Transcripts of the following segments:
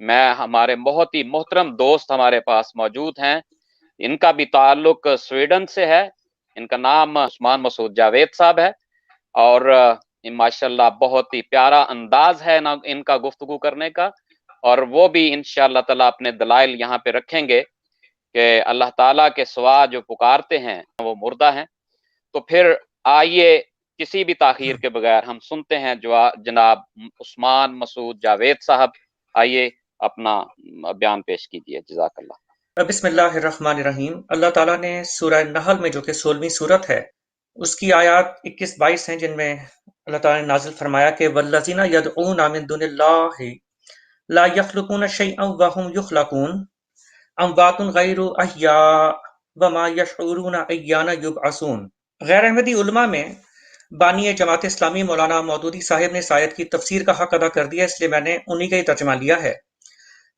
میں ہمارے بہت ہی محترم دوست ہمارے پاس موجود ہیں، ان کا بھی تعلق سویڈن سے ہے۔ ان کا نام عثمان مسعود جاوید صاحب ہے، اور ماشاءاللہ بہت ہی پیارا انداز ہے ان کا گفتگو کرنے کا، اور وہ بھی انشاءاللہ تعالیٰ اپنے دلائل یہاں پہ رکھیں گے کہ اللہ تعالیٰ کے سوا جو پکارتے ہیں وہ مردہ ہیں۔ تو پھر آئیے کسی بھی تاخیر کے بغیر ہم سنتے ہیں جو جناب عثمان مسعود جاوید صاحب، آئیے اپنا بیان پیش کیجیے، جزاک اللہ۔ بسم اللہ الرحمن الرحیم۔ اللہ تعالیٰ نے سورہ نحل میں جو کہ 16ویں سورت ہے، اس کی آیات 21-22 ہیں، جن میں اللہ تعالیٰ نے نازل فرمایا کہ والذین یدعون من دون اللہ لا یخلقون شیئا وهم یخلقون اموات غیر احیاء وما یشعرون ایان یبعثون۔ غیر احمدی علماء میں بانی جماعت اسلامی مولانا مودودی صاحب نے اس آیت کی تفسیر کا حق ادا کر دیا، اس لیے میں نے انہی کا ہی ترجمہ لیا ہے۔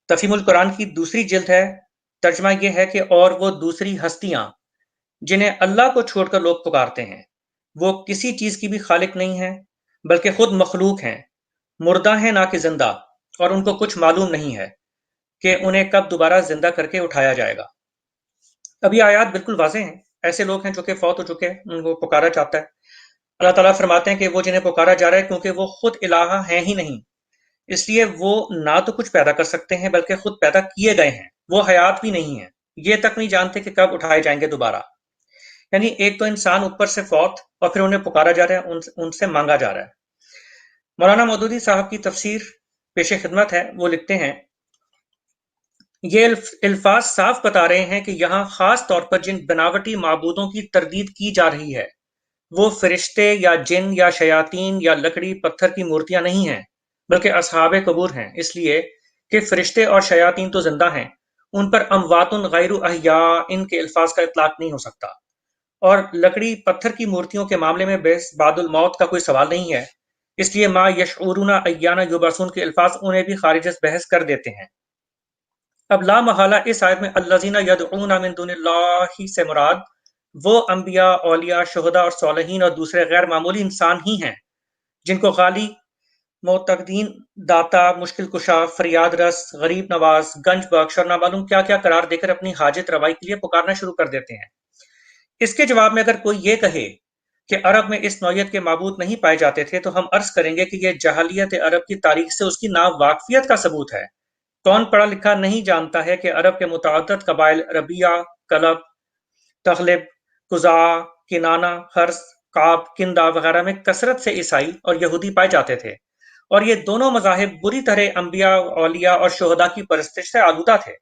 تفہیم القرآن کی دوسری جلد ہے۔ ترجمہ یہ ہے کہ اور وہ دوسری ہستیاں جنہیں اللہ کو چھوڑ کر لوگ پکارتے ہیں، وہ کسی چیز کی بھی خالق نہیں ہیں بلکہ خود مخلوق ہیں، مردہ ہیں نہ کہ زندہ، اور ان کو کچھ معلوم نہیں ہے کہ انہیں کب دوبارہ زندہ کر کے اٹھایا جائے گا۔ اب یہ آیات بالکل واضح ہیں۔ ایسے لوگ ہیں جو کہ فوت ہو چکے ہیں، ان کو پکارا جاتا ہے۔ اللہ تعالیٰ فرماتے ہیں کہ وہ جنہیں پکارا جا رہا ہے کیونکہ وہ خود الہ ہیں ہی نہیں، اس لیے وہ نہ تو کچھ پیدا کر سکتے ہیں بلکہ خود پیدا کیے گئے ہیں، وہ حیات بھی نہیں ہیں، یہ تک نہیں جانتے کہ کب اٹھائے جائیں گے دوبارہ۔ یعنی ایک تو انسان اوپر سے فوت، اور پھر انہیں پکارا جا رہا ہے، ان سے مانگا جا رہا ہے۔ مولانا مودودی صاحب کی تفسیر پیش خدمت ہے، وہ لکھتے ہیں یہ الفاظ صاف بتا رہے ہیں کہ یہاں خاص طور پر جن بناوٹی معبودوں کی تردید کی جا رہی ہے وہ فرشتے یا جن یا شیاطین یا لکڑی پتھر کی مورتیاں نہیں ہیں بلکہ اصحاب قبور ہیں، اس لیے کہ فرشتے اور شیاطین تو زندہ ہیں، ان پر اموات غیر احیاء ان کے الفاظ کا اطلاق نہیں ہو سکتا، اور لکڑی پتھر کی مورتیوں کے معاملے میں بعد الموت کا کوئی سوال نہیں ہے، اس لیے ما یشعرون ایان یبعثون کے الفاظ انہیں بھی خارج از بحث کر دیتے ہیں۔ اب لا محالہ اس آیت میں الذین یدعون من دون اللہ سے مراد وہ انبیاء، اولیاء، شہداء اور صالحین اور دوسرے غیر معمولی انسان ہی ہیں جن کو غالی، معتقدین، داتا، مشکل کشا، فریاد رس، غریب نواز، گنج بخش اور نامعلوم کیا کیا قرار دے کر اپنی حاجت روائی کے لیے پکارنا شروع کر دیتے ہیں۔ اس کے جواب میں اگر کوئی یہ کہے کہ عرب میں اس نوعیت کے معبود نہیں پائے جاتے تھے تو ہم عرض کریں گے کہ یہ جاہلیت عرب کی تاریخ سے اس کی ناواقفیت کا ثبوت ہے۔ کون پڑھا لکھا نہیں جانتا ہے کہ عرب کے متعدد قبائل ربیہ، کلب، تغلب، قزاع، کنانہ، حرس، کعب، کندہ وغیرہ میں کثرت سے عیسائی اور یہودی پائے جاتے تھے، اور یہ دونوں مذاہب بری طرح انبیاء، اولیاء اور شہداء کی پرستش سے آلودہ تھے۔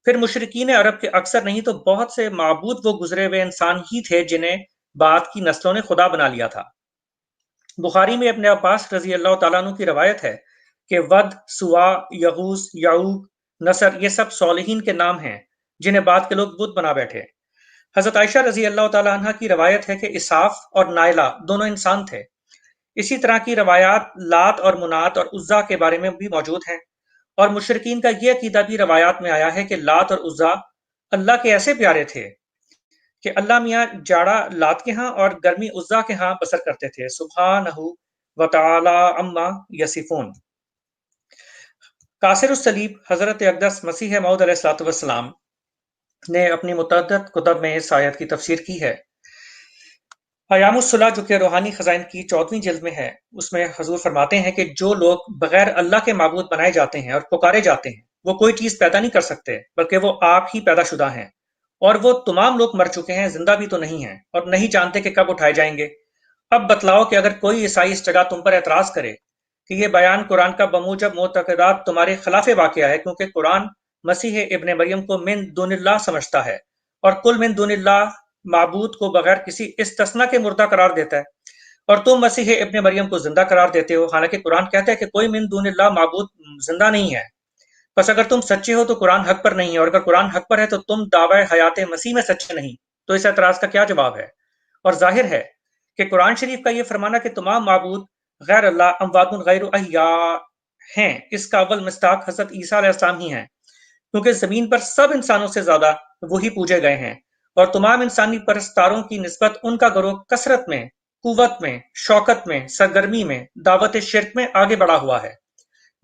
پھر مشرکین عرب کے اکثر نہیں تو بہت سے معبود وہ گزرے ہوئے انسان ہی تھے جنہیں بعد کی نسلوں نے خدا بنا لیا تھا۔ بخاری میں ابن عباس رضی اللہ تعالیٰ عنہ کی روایت ہے کہ ود، سوا، یغوث، یعوق، نصر یہ سب صالحین کے نام ہیں جنہیں بعد کے لوگ بت بنا بیٹھے۔ حضرت عائشہ رضی اللہ تعالیٰ عنہ کی روایت ہے کہ اساف اور نائلہ دونوں انسان تھے۔ اسی طرح کی روایات لات اور منات اور عزا کے بارے میں بھی موجود ہیں، اور مشرکین کا یہ عقیدہ بھی روایات میں آیا ہے کہ لات اور عزا اللہ کے ایسے پیارے تھے کہ اللہ میاں جاڑا لات کے ہاں اور گرمی عزا کے ہاں بسر کرتے تھے، سبحانہ وتعالی عما یصفون۔ قاصر الصلیب حضرت اقدس مسیح موعود علیہ الصلوۃ والسلام نے اپنی متعدد کتب میں اس آیت کی تفسیر کی ہے۔ ایام الصلاح جو کہ روحانی خزائن کی 14ویں جلد میں ہے، اس میں حضور فرماتے ہیں کہ جو لوگ بغیر اللہ کے معبود بنائے جاتے ہیں اور پکارے جاتے ہیں وہ کوئی چیز پیدا نہیں کر سکتے بلکہ وہ آپ ہی پیدا شدہ ہیں، اور وہ تمام لوگ مر چکے ہیں، زندہ بھی تو نہیں ہیں، اور نہیں جانتے کہ کب اٹھائے جائیں گے۔ اب بتلاؤ کہ اگر کوئی عیسائی اس جگہ تم پر اعتراض کرے کہ یہ بیان قرآن کا بموجب معتقدات تمہارے خلاف واقعہ ہے، کیونکہ قرآن مسیح ابن مریم کو من دون اللہ سمجھتا ہے اور کل من دون اللہ معبود کو بغیر کسی استثناء کے مردہ قرار دیتا ہے، اور تم مسیح ابن مریم کو زندہ قرار دیتے ہو، حالانکہ قرآن کہتا ہے کہ کوئی من دون اللہ معبود زندہ نہیں ہے۔ بس اگر تم سچے ہو تو قرآن حق پر نہیں ہے، اور اگر قرآن حق پر ہے تو تم دعوی حیات مسیح میں سچے نہیں، تو اس اعتراض کا کیا جواب ہے؟ اور ظاہر ہے کہ قرآن شریف کا یہ فرمانا کہ تمام معبود غیر اللہ اموات غیر احیاء ہیں، اس کا اول مصداق حضرت عیسیٰ علیہ السلام ہی ہیں، کیونکہ زمین پر سب انسانوں سے زیادہ وہی پوجے گئے ہیں، اور تمام انسانی پرستاروں کی نسبت ان کا گروہ کثرت میں، قوت میں، شوکت میں، سرگرمی میں، دعوت شرک میں آگے بڑھا ہوا ہے۔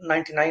99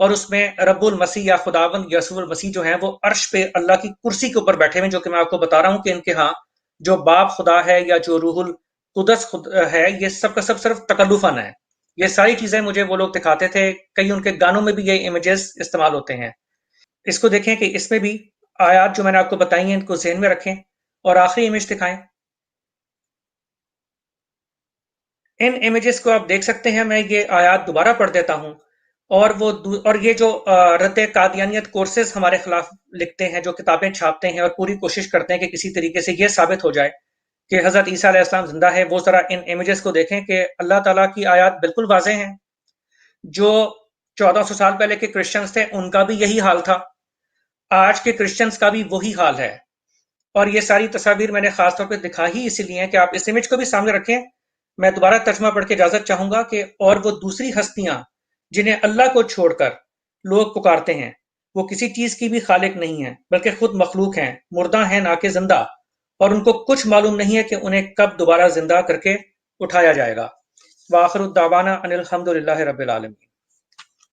اور اس میں رب المسیح یا خداوند یسوع المسیح جو ہیں وہ عرش پہ اللہ کی کرسی کے اوپر بیٹھے ہوئے، جو کہ میں آپ کو بتا رہا ہوں کہ ان کے ہاں جو باپ خدا ہے یا جو روح القدس ہے، یہ سب کا سب صرف تکلفاً ہے. یہ ساری چیزیں مجھے وہ لوگ دکھاتے تھے. کئی ان کے گانوں میں بھی یہ امیجز استعمال ہوتے ہیں. اس کو دیکھیں کہ اس میں بھی آیات جو میں نے آپ کو بتائی ہیں ان کو ذہن میں رکھیں. اور آخری امیج دکھائیں. ان امیجز کو آپ دیکھ سکتے ہیں. میں یہ آیات دوبارہ پڑھ دیتا ہوں. اور یہ جو رد قادیانیت کورسز ہمارے خلاف لکھتے ہیں، جو کتابیں چھاپتے ہیں اور پوری کوشش کرتے ہیں کہ کسی طریقے سے یہ ثابت ہو جائے کہ حضرت عیسیٰ علیہ السلام زندہ ہے، وہ ذرا ان امیجز کو دیکھیں کہ اللہ تعالیٰ کی آیات بالکل واضح ہیں. جو 1400 سال پہلے کے کرسچنز تھے ان کا بھی یہی حال تھا، آج کے کرسچنز کا بھی وہی حال ہے. اور یہ ساری تصاویر میں نے خاص طور پہ دکھا ہی اسی لیے کہ آپ اس امیج کو بھی سامنے رکھیں. میں دوبارہ ترجمہ پڑھ کے اجازت چاہوں گا کہ اور وہ دوسری ہستیاں جنہیں اللہ کو چھوڑ کر لوگ پکارتے ہیں، وہ کسی چیز کی بھی خالق نہیں ہیں بلکہ خود مخلوق ہیں، مردہ ہیں نہ کہ زندہ، اور ان کو کچھ معلوم نہیں ہے کہ انہیں کب دوبارہ زندہ کر کے اٹھایا جائے گا. وآخر الدعوانا ان الحمد للہ رب العالمین.